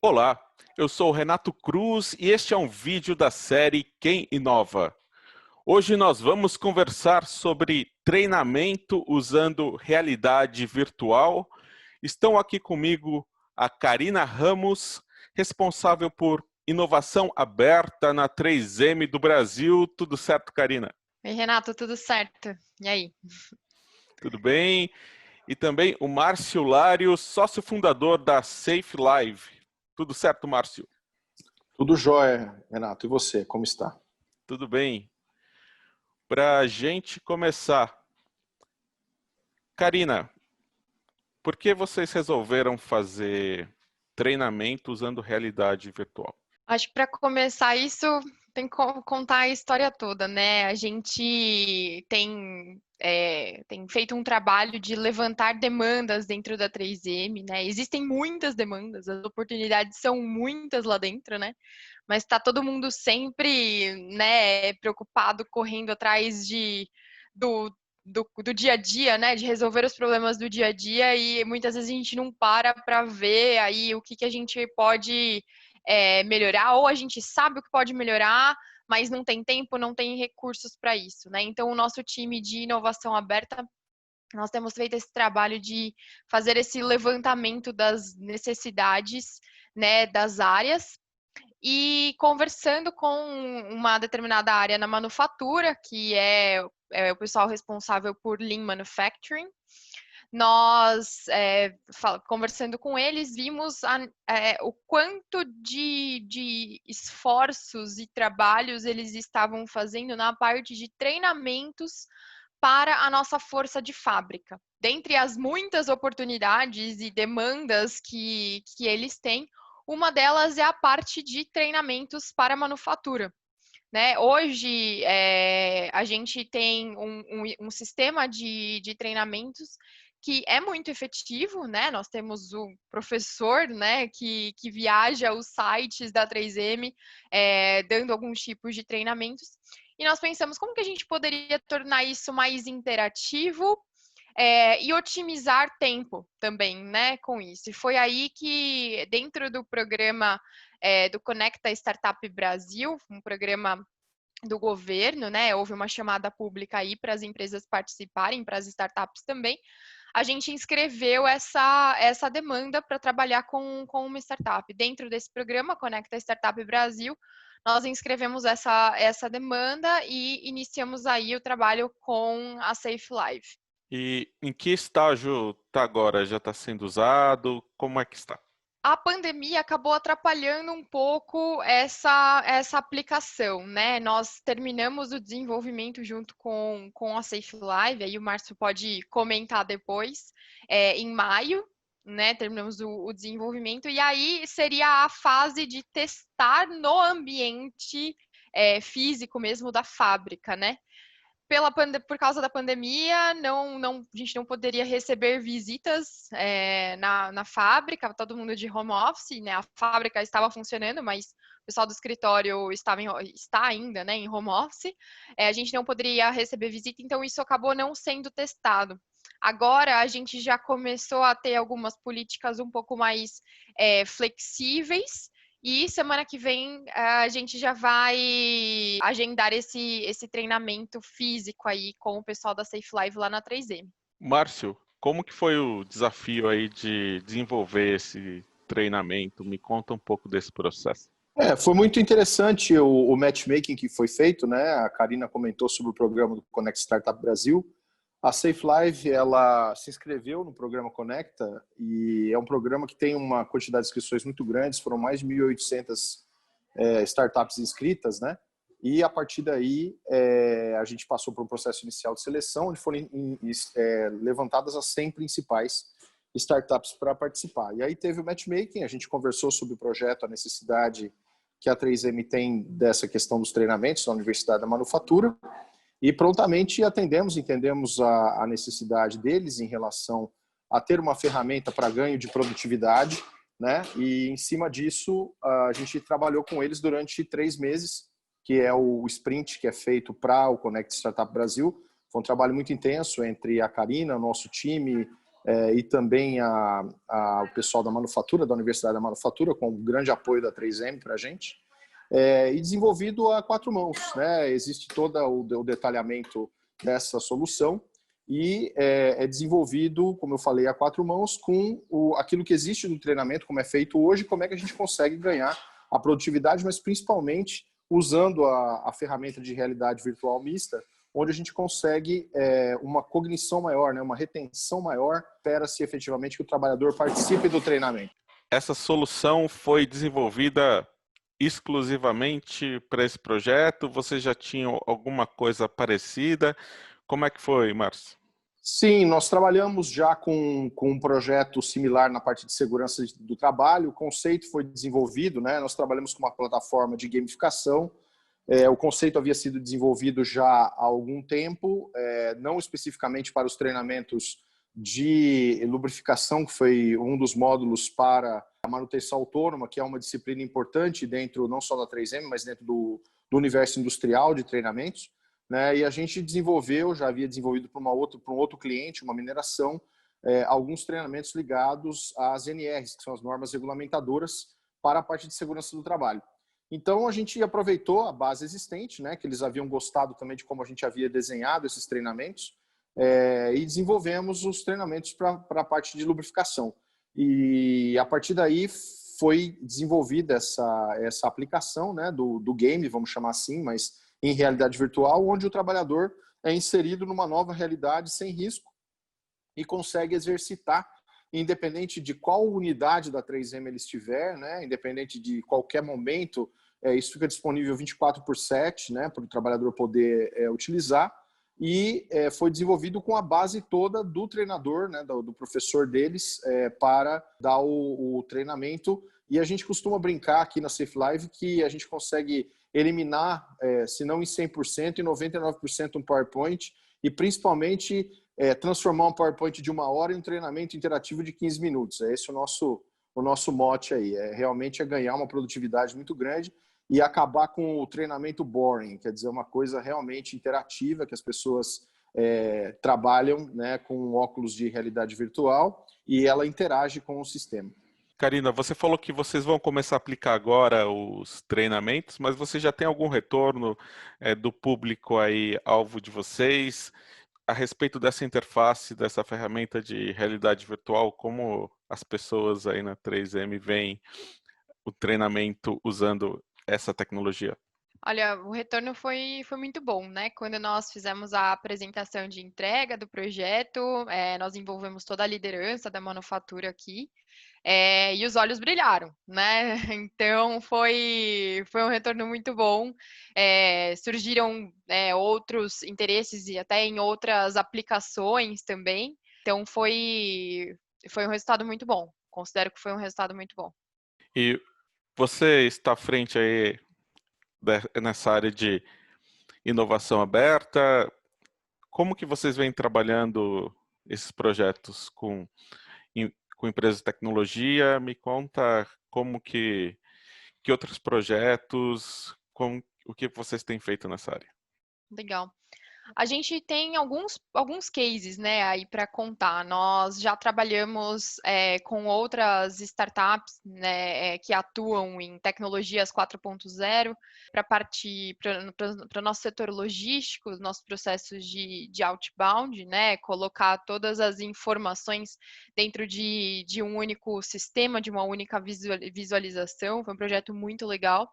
Olá, eu sou o Renato Cruz e este é um vídeo da série Quem Inova. Hoje nós vamos conversar sobre treinamento usando realidade virtual. Estão aqui comigo a Karina Ramos, responsável por inovação aberta na 3M do Brasil. Tudo certo, Karina? Oi, Renato, tudo certo? E aí? Tudo bem? E também o Márcio Lário, sócio fundador da Safe Live. Tudo certo, Márcio? Tudo jóia, Renato. E você, como está? Tudo bem. Para a gente começar, Karina, por que vocês resolveram fazer treinamento usando realidade virtual? Acho que para começar isso, tem que contar a história toda, né? A gente tem feito um trabalho de levantar demandas dentro da 3M, né? Existem muitas demandas, as oportunidades são muitas lá dentro, né? Mas está todo mundo sempre, né, preocupado, correndo atrás do dia a dia, né, de resolver os problemas do dia a dia, e muitas vezes a gente não para ver aí o que a gente pode melhorar, ou a gente sabe o que pode melhorar, mas não tem tempo, não tem recursos para isso, né? Então, o nosso time de inovação aberta, nós temos feito esse trabalho de fazer esse levantamento das necessidades, né, das áreas, e conversando com uma determinada área na manufatura, que é o pessoal responsável por Lean Manufacturing, nós, conversando com eles, vimos o quanto de esforços e trabalhos eles estavam fazendo na parte de treinamentos para a nossa força de fábrica. Dentre as muitas oportunidades e demandas que eles têm, uma delas é a parte de treinamentos para manufatura. Né? Hoje, a gente tem um sistema de treinamentos que é muito efetivo, né? Nós temos o professor, né, que viaja os sites da 3M, dando alguns tipos de treinamentos. E nós pensamos como que a gente poderia tornar isso mais interativo e otimizar tempo também, né, com isso. E foi aí que, dentro do programa do Conecta Startup Brasil, um programa do governo, né, houve uma chamada pública aí para as empresas participarem, para as startups também, a gente inscreveu essa demanda para trabalhar com uma startup. Dentro desse programa, Conecta Startup Brasil, nós inscrevemos essa demanda e iniciamos aí o trabalho com a Safe Live. E em que estágio está agora? Já está sendo usado? Como é que está? A pandemia acabou atrapalhando um pouco essa aplicação, né? Nós terminamos o desenvolvimento junto com a Safe Live, aí o Márcio pode comentar depois, em maio, né? Terminamos o desenvolvimento, e aí seria a fase de testar no ambiente físico mesmo da fábrica, né? Por causa da pandemia, a gente não poderia receber visitas na fábrica, todo mundo de home office, né? A fábrica estava funcionando, mas o pessoal do escritório está ainda, né, em home office. A gente não poderia receber visita, então isso acabou não sendo testado. Agora a gente já começou a ter algumas políticas um pouco mais flexíveis, e semana que vem a gente já vai agendar esse treinamento físico aí com o pessoal da Safe Live lá na 3M. Márcio, como que foi o desafio aí de desenvolver esse treinamento? Me conta um pouco desse processo. Foi muito interessante o matchmaking que foi feito, né? A Karina comentou sobre o programa do Conecta Startup Brasil. A Safe Live, ela se inscreveu no programa Conecta e é um programa que tem uma quantidade de inscrições muito grandes, foram mais de 1.800 startups inscritas, né? E a partir daí a gente passou por um processo inicial de seleção, onde foram levantadas as 100 principais startups para participar. E aí teve o matchmaking, a gente conversou sobre o projeto, a necessidade que a 3M tem dessa questão dos treinamentos na Universidade da Manufatura, e prontamente entendemos a necessidade deles em relação a ter uma ferramenta para ganho de produtividade, né? E em cima disso, a gente trabalhou com eles durante 3 meses, que é o sprint que é feito para o Conecta Startup Brasil. Foi um trabalho muito intenso entre a Karina, nosso time, e também o pessoal da Manufatura, da Universidade da Manufatura, com o grande apoio da 3M para a gente, e desenvolvido a 4 mãos, né? Existe todo o detalhamento dessa solução e é desenvolvido, como eu falei, a 4 mãos com aquilo que existe no treinamento, como é feito hoje, como é que a gente consegue ganhar a produtividade, mas principalmente usando a ferramenta de realidade virtual mista, onde a gente consegue uma cognição maior, né, uma retenção maior, espera-se efetivamente que o trabalhador participe do treinamento. Essa solução foi desenvolvida exclusivamente para esse projeto? Você já tinha alguma coisa parecida? Como é que foi, Márcio? Sim, nós trabalhamos já com um projeto similar na parte de segurança do trabalho. O conceito foi desenvolvido, né? Nós trabalhamos com uma plataforma de gamificação. O conceito havia sido desenvolvido já há algum tempo, não especificamente para os treinamentos de lubrificação, que foi um dos módulos para a manutenção autônoma, que é uma disciplina importante dentro não só da 3M, mas dentro do universo industrial de treinamentos. Né? E a gente desenvolveu, já havia desenvolvido para um outro cliente, uma mineração, alguns treinamentos ligados às NRs, que são as normas regulamentadoras para a parte de segurança do trabalho. Então, a gente aproveitou a base existente, né, que eles haviam gostado também de como a gente havia desenhado esses treinamentos, e desenvolvemos os treinamentos para a parte de lubrificação. E a partir daí foi desenvolvida essa aplicação, né, do game, vamos chamar assim, mas em realidade virtual, onde o trabalhador é inserido numa nova realidade sem risco e consegue exercitar, independente de qual unidade da 3M ele estiver, né? Independente de qualquer momento, isso fica disponível 24/7, né? Para o trabalhador poder utilizar. E foi desenvolvido com a base toda do treinador, né? Do professor deles, para dar o treinamento. E a gente costuma brincar aqui na Safe Live que a gente consegue eliminar, se não em 100%, em 99% um PowerPoint, e principalmente transformar um PowerPoint de 1 hora em um treinamento interativo de 15 minutos. É esse o nosso mote aí. Realmente ganhar uma produtividade muito grande e acabar com o treinamento boring, quer dizer, uma coisa realmente interativa, que as pessoas trabalham, né, com óculos de realidade virtual e ela interage com o sistema. Karina, você falou que vocês vão começar a aplicar agora os treinamentos, mas você já tem algum retorno do público aí, alvo de vocês, a respeito dessa interface, dessa ferramenta de realidade virtual, como as pessoas aí na 3M veem o treinamento usando essa tecnologia? Olha, o retorno foi muito bom, né? Quando nós fizemos a apresentação de entrega do projeto, nós envolvemos toda a liderança da manufatura aqui, e os olhos brilharam, né? Então, foi um retorno muito bom. Surgiram outros interesses e até em outras aplicações também. Então, foi um resultado muito bom. Considero que foi um resultado muito bom. E você está à frente aí nessa área de inovação aberta. Como que vocês vêm trabalhando esses projetos com empresas de tecnologia? Me conta como que outros projetos, o que vocês têm feito nessa área? Legal. A gente tem alguns cases, né, aí para contar. Nós já trabalhamos com outras startups, né, que atuam em tecnologias 4.0 para o nosso setor logístico, nossos processos de outbound, né, colocar todas as informações dentro de um único sistema, de uma única visualização. Foi um projeto muito legal.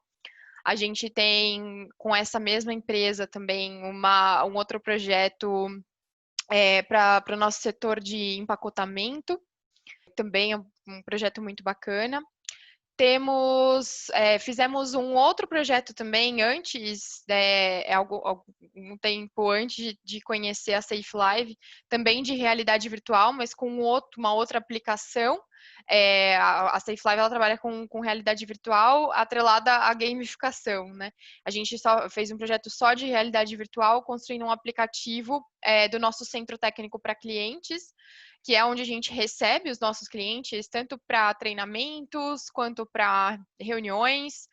A gente tem, com essa mesma empresa também, um outro projeto para o nosso setor de empacotamento, também é um projeto muito bacana. Fizemos um outro projeto também antes, algum tempo antes de conhecer a Safe Live, também de realidade virtual, mas com uma outra aplicação. A Safe Live ela trabalha com realidade virtual atrelada à gamificação, né? A gente só fez um projeto só de realidade virtual, construindo um aplicativo do nosso centro técnico para clientes, que é onde a gente recebe os nossos clientes, tanto para treinamentos, quanto para reuniões,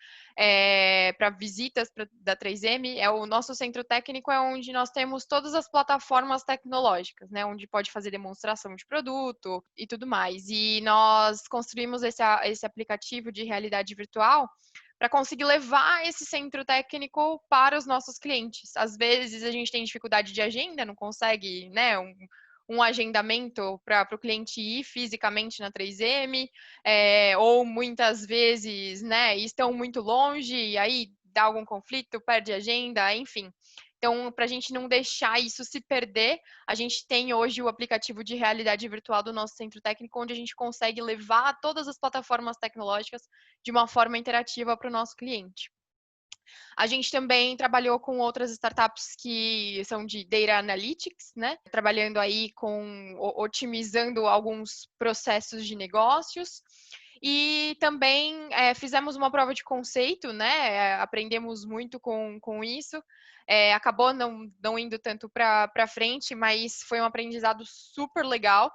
para visitas da 3M. O nosso centro técnico é onde nós temos todas as plataformas tecnológicas, né? Onde pode fazer demonstração de produto e tudo mais. E nós construímos esse aplicativo de realidade virtual para conseguir levar esse centro técnico para os nossos clientes. Às vezes a gente tem dificuldade de agenda, não consegue, né, um agendamento para o cliente ir fisicamente na 3M, ou muitas vezes, né, estão muito longe e aí dá algum conflito, perde agenda, enfim. Então, para a gente não deixar isso se perder, a gente tem hoje o aplicativo de realidade virtual do nosso centro técnico, onde a gente consegue levar todas as plataformas tecnológicas de uma forma interativa para o nosso cliente. A gente também trabalhou com outras startups que são de Data Analytics, né? Trabalhando aí otimizando alguns processos de negócios. E também fizemos uma prova de conceito, né? Aprendemos muito com isso. Acabou não indo tanto para frente, mas foi um aprendizado super legal.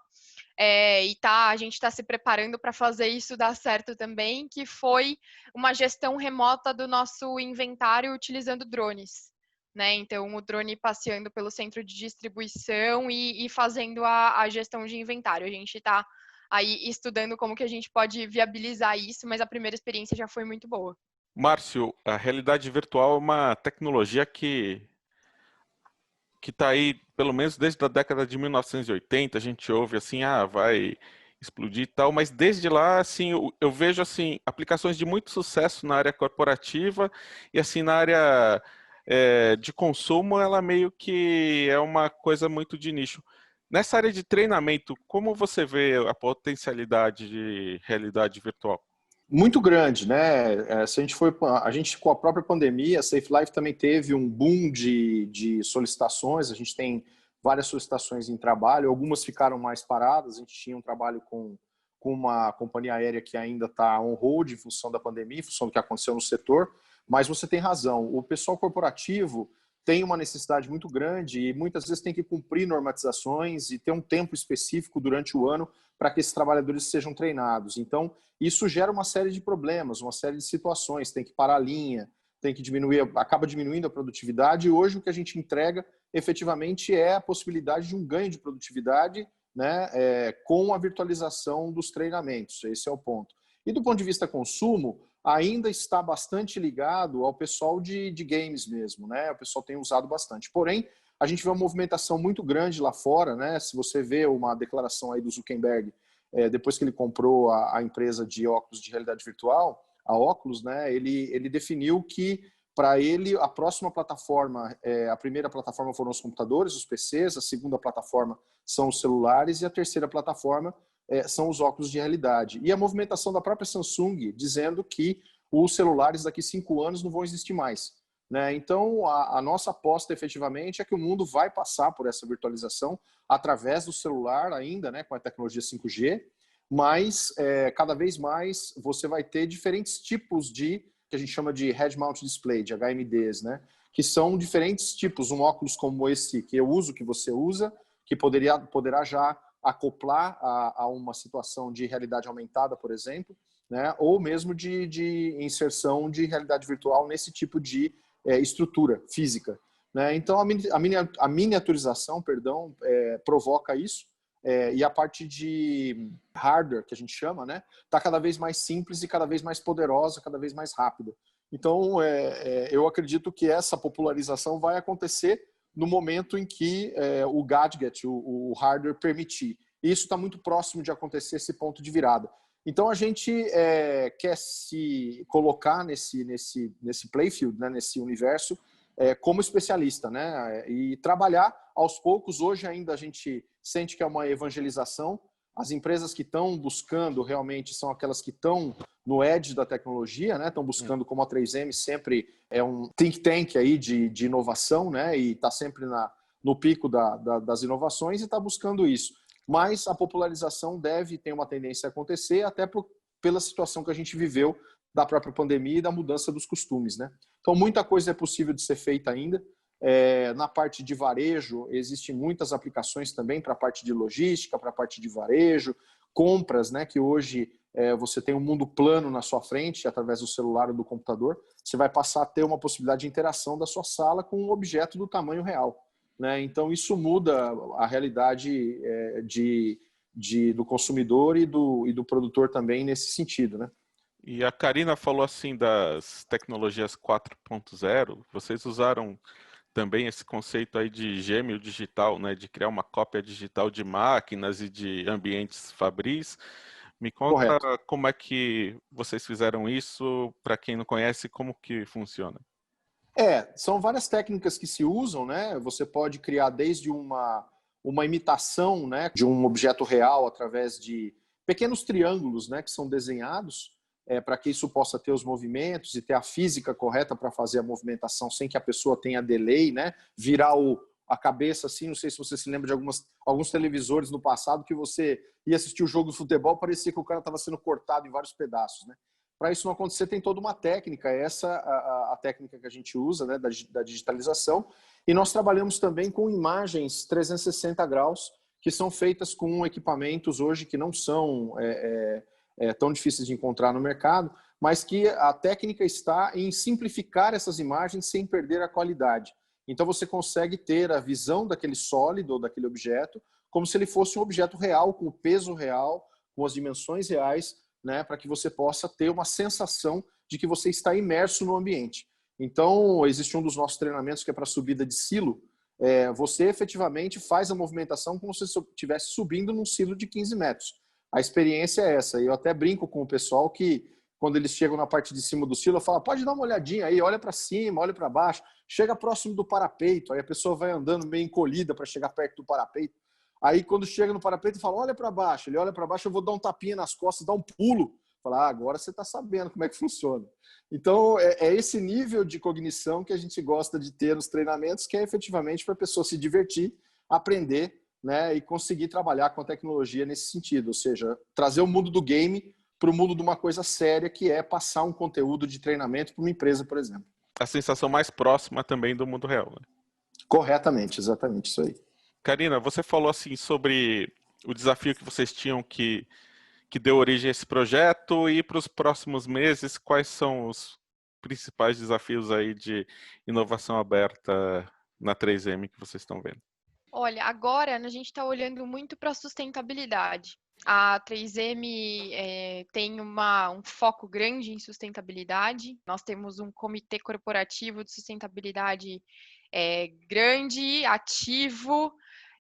A gente está se preparando para fazer isso dar certo também, que foi uma gestão remota do nosso inventário utilizando drones. Né? Então, o drone passeando pelo centro de distribuição e fazendo a gestão de inventário. A gente está aí estudando como que a gente pode viabilizar isso, mas a primeira experiência já foi muito boa. Márcio, a realidade virtual é uma tecnologia que está aí, pelo menos desde a década de 1980, a gente ouve assim, vai explodir e tal, mas desde lá, assim, eu vejo assim aplicações de muito sucesso na área corporativa e assim na área de consumo, ela meio que é uma coisa muito de nicho. Nessa área de treinamento, como você vê a potencialidade de realidade virtual? Muito grande, né? Se a gente com a própria pandemia, a Safe Life também teve um boom de solicitações. A gente tem várias solicitações em trabalho, algumas ficaram mais paradas. A gente tinha um trabalho com uma companhia aérea que ainda está on hold em função da pandemia, em função do que aconteceu no setor. Mas você tem razão, o pessoal corporativo tem uma necessidade muito grande e muitas vezes tem que cumprir normatizações e ter um tempo específico durante o ano para que esses trabalhadores sejam treinados. Então, isso gera uma série de problemas, uma série de situações, tem que parar a linha, tem que diminuir, acaba diminuindo a produtividade, e hoje o que a gente entrega efetivamente é a possibilidade de um ganho de produtividade, né, com a virtualização dos treinamentos. Esse é o ponto. E do ponto de vista consumo, ainda está bastante ligado ao pessoal de games mesmo, né? O pessoal tem usado bastante. Porém, a gente vê uma movimentação muito grande lá fora, né? Se você vê uma declaração aí do Zuckerberg, depois que ele comprou a empresa de óculos de realidade virtual, a Oculus, né? Ele definiu que para ele a próxima plataforma, a primeira plataforma foram os computadores, os PCs, a segunda plataforma são os celulares e a terceira plataforma são os óculos de realidade. E a movimentação da própria Samsung dizendo que os celulares daqui 5 anos não vão existir mais. Né? Então, a nossa aposta efetivamente é que o mundo vai passar por essa virtualização através do celular ainda, né, com a tecnologia 5G, mas cada vez mais você vai ter diferentes tipos de, que a gente chama de Head Mount Display, de HMDs, né? Que são diferentes tipos, um óculos como esse que eu uso, que você usa, que poderá já acoplar a uma situação de realidade aumentada, por exemplo, né? Ou mesmo de inserção de realidade virtual nesse tipo de estrutura física. Né? Então, a miniaturização, provoca isso, e a parte de hardware, que a gente chama, né, está cada vez mais simples e cada vez mais poderosa, cada vez mais rápida. Então, eu acredito que essa popularização vai acontecer no momento em que o gadget, o hardware permitir. E isso está muito próximo de acontecer, esse ponto de virada. Então, a gente quer se colocar nesse playfield, né, nesse universo, como especialista, né, e trabalhar aos poucos. Hoje ainda a gente sente que é uma evangelização. As empresas que estão buscando realmente são aquelas que estão no edge da tecnologia, né, estão buscando, como a 3M sempre é um think tank aí de inovação, né, e está sempre no pico das inovações e está buscando isso. Mas a popularização ter uma tendência a acontecer, até pela situação que a gente viveu da própria pandemia e da mudança dos costumes, né? Então, muita coisa é possível de ser feita ainda. Na parte de varejo, existem muitas aplicações também para a parte de logística, para a parte de varejo, compras, né, que hoje você tem um mundo plano na sua frente, através do celular ou do computador, você vai passar a ter uma possibilidade de interação da sua sala com um objeto do tamanho real, né? Então, isso muda a realidade do consumidor e do produtor também nesse sentido, né? E a Karina falou assim das tecnologias 4.0, vocês usaram também esse conceito aí de gêmeo digital, né, de criar uma cópia digital de máquinas e de ambientes fabris. Me conta Correto. como é que vocês fizeram isso, para quem não conhece, como que funciona? São várias técnicas que se usam, né? Você pode criar desde uma imitação, né, de um objeto real através de pequenos triângulos, né, que são desenhados para que isso possa ter os movimentos e ter a física correta para fazer a movimentação sem que a pessoa tenha delay, né? Virar a cabeça assim, não sei se você se lembra de alguns televisores no passado que você ia assistir o jogo de futebol, parecia que o cara estava sendo cortado em vários pedaços, né? Para isso não acontecer, tem toda uma técnica, essa a técnica que a gente usa, né, da digitalização, e nós trabalhamos também com imagens 360 graus, que são feitas com equipamentos hoje que não são tão difíceis de encontrar no mercado, mas que a técnica está em simplificar essas imagens sem perder a qualidade. Então você consegue ter a visão daquele sólido ou daquele objeto como se ele fosse um objeto real, com o peso real, com as dimensões reais, né, para que você possa ter uma sensação de que você está imerso no ambiente. Então, existe um dos nossos treinamentos que é para subida de silo. Você efetivamente faz a movimentação como se você estivesse subindo num silo de 15 metros. A experiência é essa. E eu até brinco com o pessoal que, quando eles chegam na parte de cima do silo, eu falo, pode dar uma olhadinha aí, olha para cima, olha para baixo, chega próximo do parapeito. Aí a pessoa vai andando meio encolhida para chegar perto do parapeito. Aí, quando chega no parapeito, fala, olha para baixo. Ele olha para baixo, eu vou dar um tapinha nas costas, dar um pulo. Falar, agora você está sabendo como é que funciona. Então, é esse nível de cognição que a gente gosta de ter nos treinamentos, que é efetivamente para a pessoa se divertir, aprender, né, e conseguir trabalhar com a tecnologia nesse sentido. Ou seja, trazer o mundo do game para o mundo de uma coisa séria, que é passar um conteúdo de treinamento para uma empresa, por exemplo. A sensação mais próxima também do mundo real, né? Corretamente, exatamente isso aí. Karina, você falou assim sobre o desafio que vocês tinham que deu origem a esse projeto, e para os próximos meses, quais são os principais desafios aí de inovação aberta na 3M que vocês estão vendo? Olha, agora a gente está olhando muito para a sustentabilidade. A 3M tem um foco grande em sustentabilidade. Nós temos um comitê corporativo de sustentabilidade grande, ativo,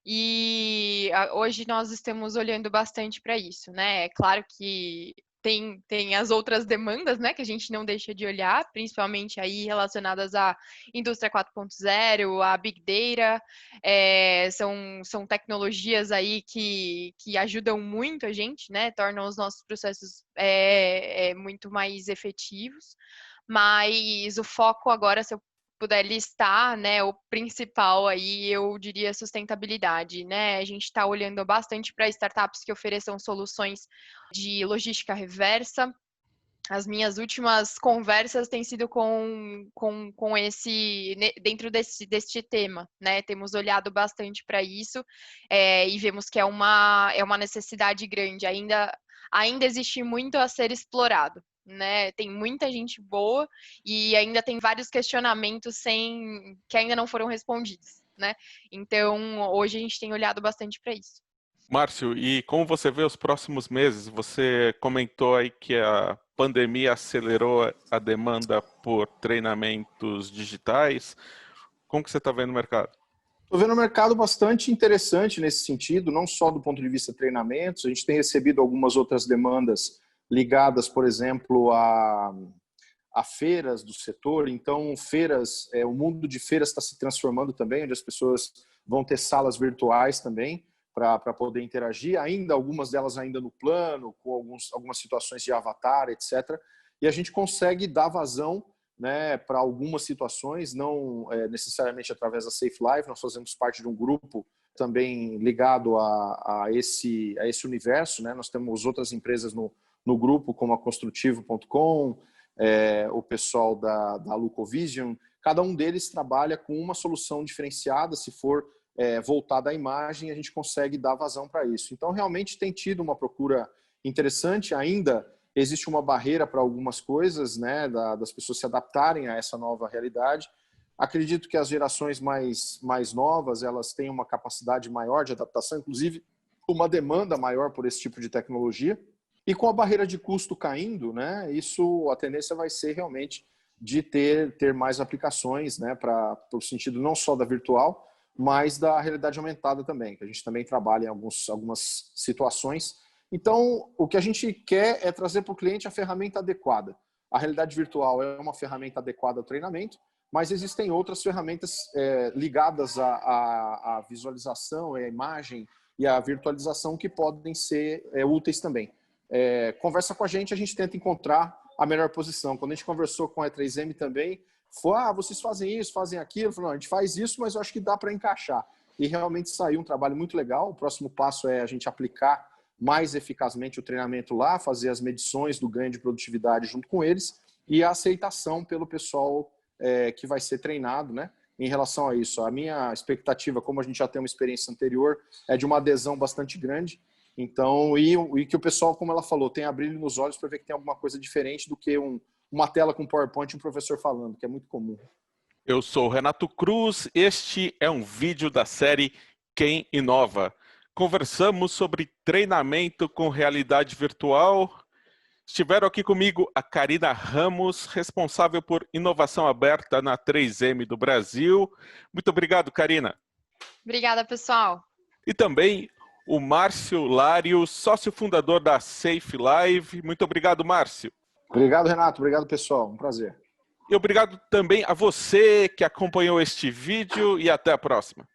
e hoje nós estamos olhando bastante para isso, né? É claro que tem as outras demandas, né, que a gente não deixa de olhar, principalmente aí relacionadas à indústria 4.0, à Big Data, são tecnologias aí que ajudam muito a gente, né, tornam os nossos processos muito mais efetivos, mas o foco agora, se eu puder listar, né, o principal aí, eu diria sustentabilidade, né? A gente está olhando bastante para startups que ofereçam soluções de logística reversa. As minhas últimas conversas têm sido com dentro deste tema, né? Temos olhado bastante para isso e vemos que é uma necessidade grande. Ainda existe muito a ser explorado, né? Tem muita gente boa e ainda tem vários questionamentos que ainda não foram respondidos, né? Então, hoje a gente tem olhado bastante para isso. Márcio, e como você vê os próximos meses? Você comentou aí que a pandemia acelerou a demanda por treinamentos digitais. Como que você está vendo o mercado? Estou vendo um mercado bastante interessante nesse sentido, não só do ponto de vista de treinamentos, a gente tem recebido algumas outras demandas ligadas, por exemplo, a feiras do setor. Então, o mundo de feiras está se transformando também, onde as pessoas vão ter salas virtuais também para poder interagir, ainda algumas delas ainda no plano, com algumas situações de avatar, etc. E a gente consegue dar vazão, né, para algumas situações, não necessariamente através da Safe Live. Nós fazemos parte de um grupo também ligado a esse universo, né? Nós temos outras empresas no grupo, como a Construtivo.com, o pessoal da Lucovision. cada um deles trabalha com uma solução diferenciada. Se for voltada à imagem, a gente consegue dar vazão para isso. Então, realmente tem tido uma procura interessante. Ainda existe uma barreira para algumas coisas, né, das pessoas se adaptarem a essa nova realidade. Acredito que as gerações mais novas, elas têm uma capacidade maior de adaptação, inclusive uma demanda maior por esse tipo de tecnologia. E com a barreira de custo caindo, né, a tendência vai ser realmente de ter mais aplicações, né, para o sentido não só da virtual, mas da realidade aumentada também, que a gente também trabalha em algumas situações. Então, o que a gente quer é trazer para o cliente a ferramenta adequada. A realidade virtual é uma ferramenta adequada ao treinamento, mas existem outras ferramentas ligadas à visualização, à imagem e à virtualização que podem ser úteis também. Conversa com a gente tenta encontrar a melhor posição. Quando a gente conversou com a E3M também, foi, vocês fazem isso, fazem aquilo. Falei, não, a gente faz isso, mas eu acho que dá para encaixar. E realmente saiu um trabalho muito legal. O próximo passo é a gente aplicar mais eficazmente o treinamento lá, fazer as medições do ganho de produtividade junto com eles e a aceitação pelo pessoal que vai ser treinado, né? Em relação a isso. A minha expectativa, como a gente já tem uma experiência anterior, é de uma adesão bastante grande. Então, e que o pessoal, como ela falou, tenha brilho nos olhos para ver que tem alguma coisa diferente do que uma tela com PowerPoint e um professor falando, que é muito comum. Eu sou o Renato Cruz, este é um vídeo da série Quem Inova. Conversamos sobre treinamento com realidade virtual. Estiveram aqui comigo a Karina Ramos, responsável por inovação aberta na 3M do Brasil. Muito obrigado, Karina. Obrigada, pessoal. E também o Márcio Lário, sócio fundador da Safe Live. Muito obrigado, Márcio. Obrigado, Renato. Obrigado, pessoal. Um prazer. E obrigado também a você que acompanhou este vídeo e até a próxima.